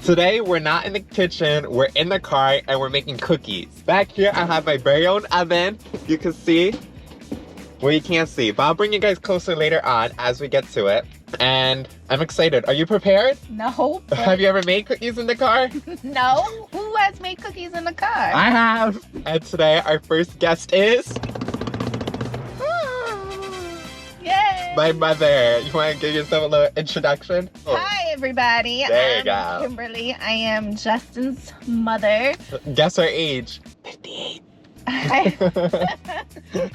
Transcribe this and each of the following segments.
Today, we're not in the kitchen, we're in the car, and we're making cookies. Back here, I have my very own oven. You can see, well, you can't see, but I'll bring you guys closer later on as we get to it. And I'm excited. Are you prepared? No. Have you ever made cookies in the car? No. Who has made cookies in the car? I have. And today, our first guest is Yay. my mother. You want to give yourself a little introduction? Hi, everybody. There you go. I'm Kimberly. I am Justin's mother. Guess her age. 58. I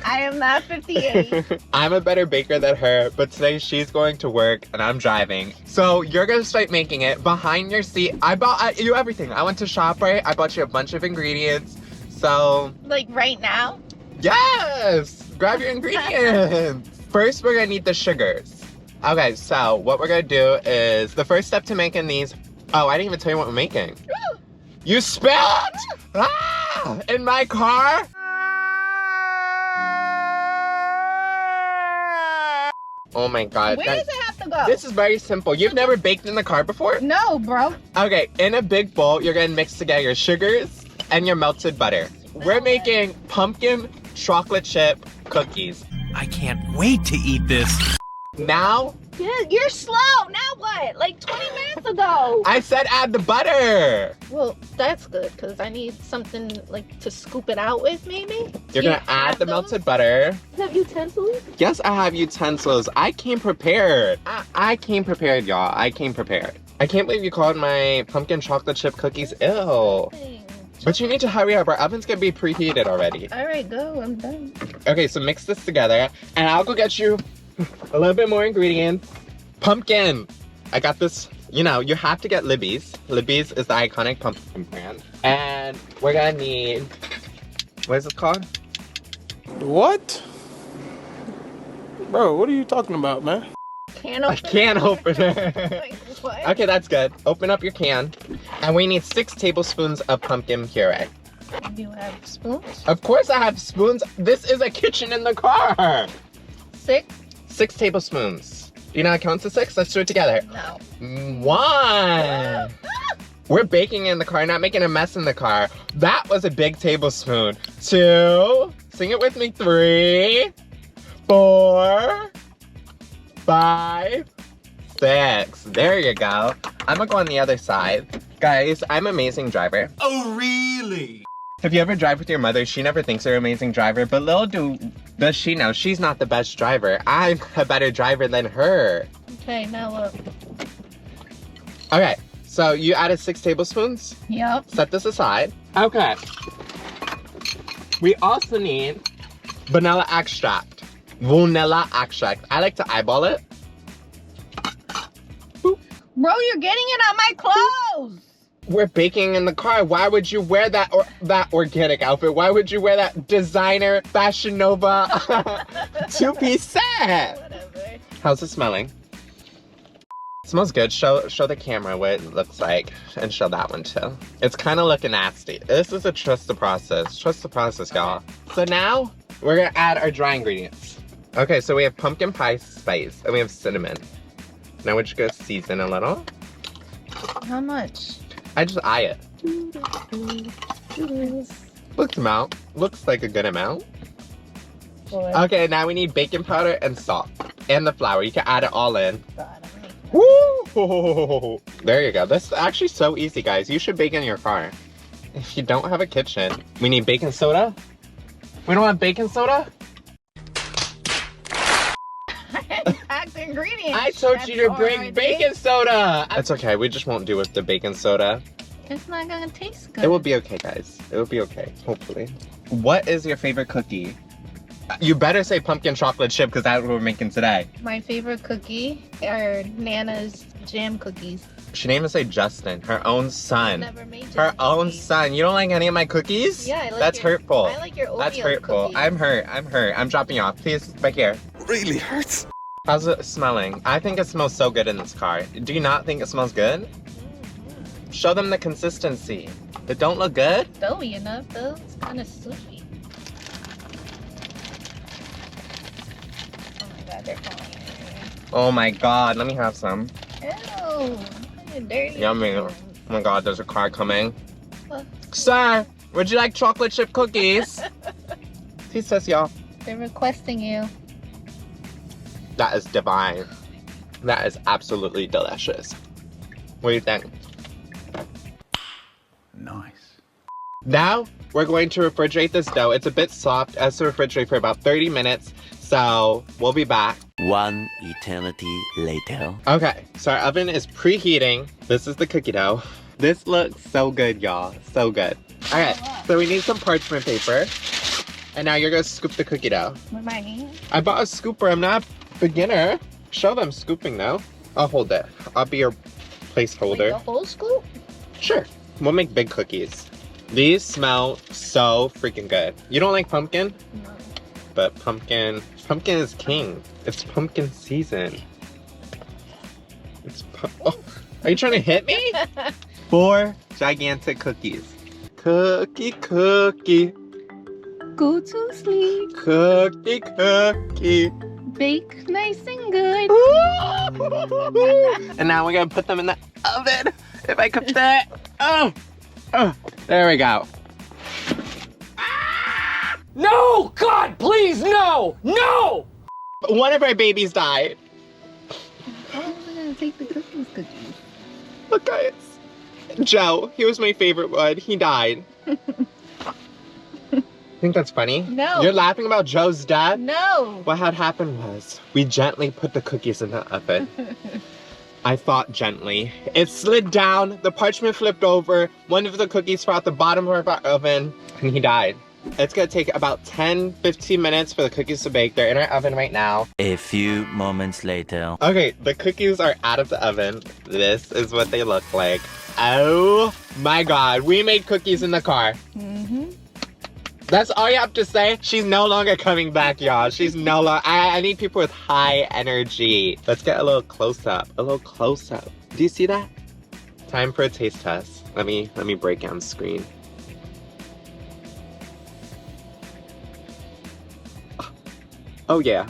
am not 58. I'm a better baker than her, but today she's going to work and I'm driving. So you're gonna start making it. Behind your seat, I bought you everything. I went to ShopRite, I bought you a bunch of ingredients. So Like right now? yes, grab your ingredients. First, we're gonna need the sugars. Okay, so what we're gonna do is, the first step to making these, oh, I didn't even tell you what we're making. You spilled in my car? Oh my God. Where does it have to go? This is very simple. You've never baked in the car before? No, bro. Okay, in a big bowl, you're gonna mix together your sugars and your melted butter. We're making pumpkin chocolate chip cookies. I can't wait to eat this. Now, Yeah, you're slow. Now what? Like 20 minutes ago. I said add the butter. Well, that's good because I need something like to scoop it out with, maybe. You're gonna add the melted butter. You have utensils? Yes, I have utensils. I came prepared. I came prepared, y'all. I came prepared. I can't believe you called my pumpkin chocolate chip cookies ill. But you need to hurry up. Our oven's gonna be preheated already. All right, go. I'm done. Okay, so mix this together, and I'll go get you a little bit more ingredients. Pumpkin. I got this. You know, you have to get Libby's. Libby's is the iconic pumpkin brand. And we're gonna need, what is it called? What? Bro, what are you talking about, man? Can A opener? can opener. Like, what? Okay, that's good. Open up your can. And we need 6 tablespoons of pumpkin puree. Do you have spoons? Of course I have spoons. This is a kitchen in the car. 6? 6 tablespoons. Do you know how to count to 6? Let's do it together. No. 1. We're baking in the car, not making a mess in the car. That was a big tablespoon. 2. Sing it with me. 3. 4. 5. 6. There you go. I'm gonna go on the other side. Guys, I'm an amazing driver. Oh, really? If you ever drive with your mother, she never thinks you're an amazing driver, but little does she know she's not the best driver. I'm a better driver than her. Okay, now look. Okay, so you added 6 tablespoons. Yep. Set this aside. Okay. We also need vanilla extract. Vanilla extract. I like to eyeball it. Bro, you're getting it on my clothes. We're baking in the car. Why would you wear that organic outfit? Why would you wear that designer Fashion Nova 2-piece set? Whatever. How's it smelling? It smells good. Show the camera what it looks like, and show that one too. It's kind of looking nasty. This is a trust the process. Trust the process, y'all. So now we're gonna add our dry ingredients. Okay, so we have pumpkin pie spice and we have cinnamon. Now we're just gonna season a little. How much? I just eye it. Looks amount. Looks like a good amount. Okay, now we need baking powder and salt. And the flour. You can add it all in. Woo! There you go. This is actually so easy, guys. You should bake in your car. If you don't have a kitchen. We need baking soda. We don't have baking soda? Packed ingredients. I told you to bring already. baking soda. It's okay. We just won't do with the baking soda. It's not gonna taste good. It will be okay, guys. It will be okay, hopefully. What is your favorite cookie? You better say pumpkin chocolate chip because that's what we're making today. My favorite cookie are Nana's jam cookies. She didn't even say Justin, her own son. Never made Her jam own cookies. son. You don't like any of my cookies? Yeah, I like That's your, hurtful. I like your Oreo That's hurtful. cookies. I'm hurt. I'm hurt. I'm dropping you off. Please, back here. Really hurts. How's it smelling? I think it smells so good in this car. Do you not think it smells good? Show them the consistency. It don't look good? Doughy enough though. It's kind of soupy. Oh my god, they're falling in. Oh my god, let me have some. Ew, kind of dirty. Yummy. Oh my god, there's a car coming. What? Sir, would you like chocolate chip cookies? He says, y'all. They're requesting you. That is divine. That is absolutely delicious. What do you think? Nice. Now, we're going to refrigerate this dough. It's a bit soft. It has to refrigerate for about 30 minutes. So, we'll be back. One eternity later. Okay, so our oven is preheating. This is the cookie dough. This looks so good, y'all. So good. Okay, so we need some parchment paper. And now you're gonna scoop the cookie dough. With my hand? I bought a scooper. I'm not a beginner. Show them scooping now. I'll hold it. I'll be your placeholder. Like the whole scoop? Sure. We'll make big cookies. These smell so freaking good. You don't like pumpkin? No. But pumpkin is king. It's pumpkin season. Oh, are you trying to hit me? 4 gigantic cookies. Cookie. Go to sleep. Cookie. Bake nice and good. And now we're gonna put them in the oven. If I could fit. Oh, there we go. No! God, please, no! No! One of our babies died. How are we gonna take the cookies? Look, guys. Joe, he was my favorite one. He died. Think that's funny? No. You're laughing about Joe's death? No. What had happened was, we gently put the cookies in the oven. I thought gently. It slid down, the parchment flipped over, one of the cookies fell out the bottom of our oven, and he died. It's gonna take about 10-15 minutes for the cookies to bake. They're in our oven right now. A few moments later. Okay, the cookies are out of the oven. This is what they look like. Oh my god, we made cookies in the car. Mm-hmm. That's all you have to say. She's no longer coming back, y'all. She's no longer. I need people with high energy. Let's get a little close up. A little close up. Do you see that? Time for a taste test. Let me break it on screen. Oh yeah.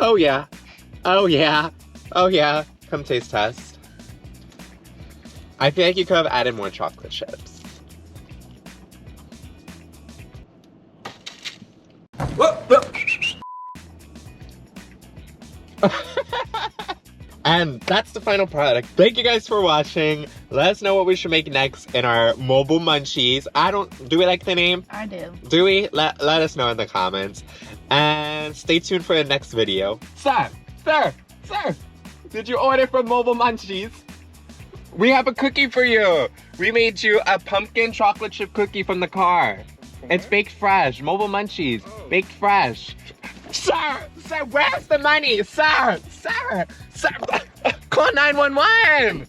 Oh yeah. Oh yeah. Oh yeah. Come taste test. I feel like you could have added more chocolate chips. And that's the final product. Thank you guys for watching. Let us know what we should make next in our mobile munchies. Do we like the name? I do. Do we? Let us know in the comments. And stay tuned for the next video. Sir, did you order from Mobile Munchies? We have a cookie for you. We made you a pumpkin chocolate chip cookie from the car. It's baked fresh. Mobile Munchies, baked fresh. Sir, where's the money? Sir, call 911.